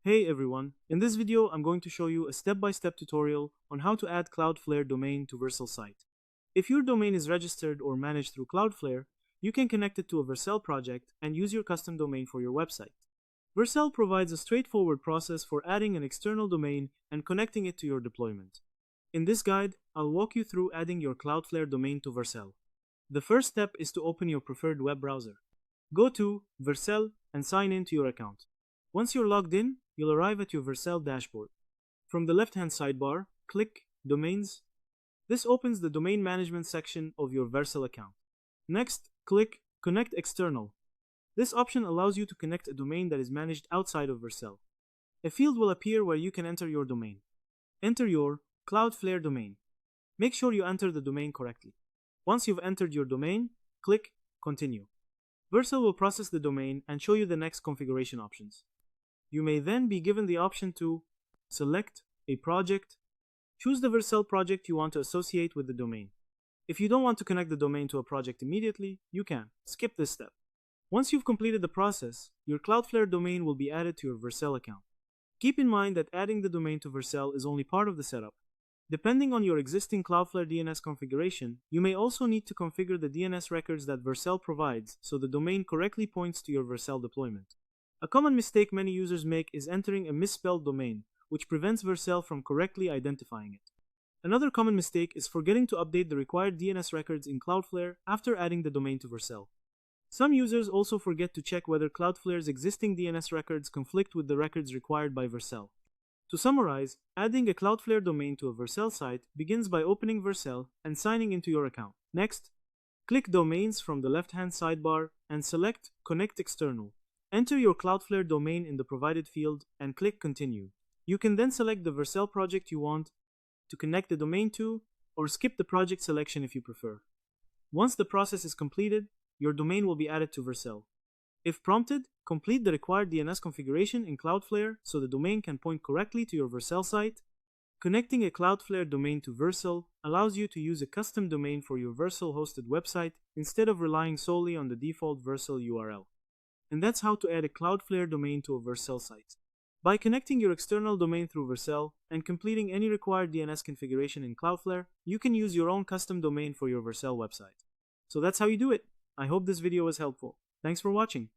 Hey everyone, in this video I'm going to show you a step-by-step tutorial on how to add Cloudflare domain to Vercel site. If your domain is registered or managed through Cloudflare, you can connect it to a Vercel project and use your custom domain for your website. Vercel provides a straightforward process for adding an external domain and connecting it to your deployment. In this guide, I'll walk you through adding your Cloudflare domain to Vercel. The first step is to open your preferred web browser. Go to Vercel and sign in to your account. Once you're logged in, you'll arrive at your Vercel dashboard. From the left-hand sidebar, click Domains. This opens the domain management section of your Vercel account. Next, click Connect External. This option allows you to connect a domain that is managed outside of Vercel. A field will appear where you can enter your domain. Enter your Cloudflare domain. Make sure you enter the domain correctly. Once you've entered your domain, click Continue. Vercel will process the domain and show you the next configuration options. You may then be given the option to select a project. Choose the Vercel project you want to associate with the domain. If you don't want to connect the domain to a project immediately, you can skip this step. Once you've completed the process, your Cloudflare domain will be added to your Vercel account. Keep in mind that adding the domain to Vercel is only part of the setup. Depending on your existing Cloudflare DNS configuration, you may also need to configure the DNS records that Vercel provides so the domain correctly points to your Vercel deployment. A common mistake many users make is entering a misspelled domain, which prevents Vercel from correctly identifying it. Another common mistake is forgetting to update the required DNS records in Cloudflare after adding the domain to Vercel. Some users also forget to check whether Cloudflare's existing DNS records conflict with the records required by Vercel. To summarize, adding a Cloudflare domain to a Vercel site begins by opening Vercel and signing into your account. Next, click Domains from the left-hand sidebar and select Connect External. Enter your Cloudflare domain in the provided field and click Continue. You can then select the Vercel project you want to connect the domain to, or skip the project selection if you prefer. Once the process is completed, your domain will be added to Vercel. If prompted, complete the required DNS configuration in Cloudflare so the domain can point correctly to your Vercel site. Connecting a Cloudflare domain to Vercel allows you to use a custom domain for your Vercel-hosted website instead of relying solely on the default Vercel URL. And that's how to add a Cloudflare domain to a Vercel site. By connecting your external domain through Vercel and completing any required DNS configuration in Cloudflare, you can use your own custom domain for your Vercel website. So that's how you do it. I hope this video was helpful. Thanks for watching.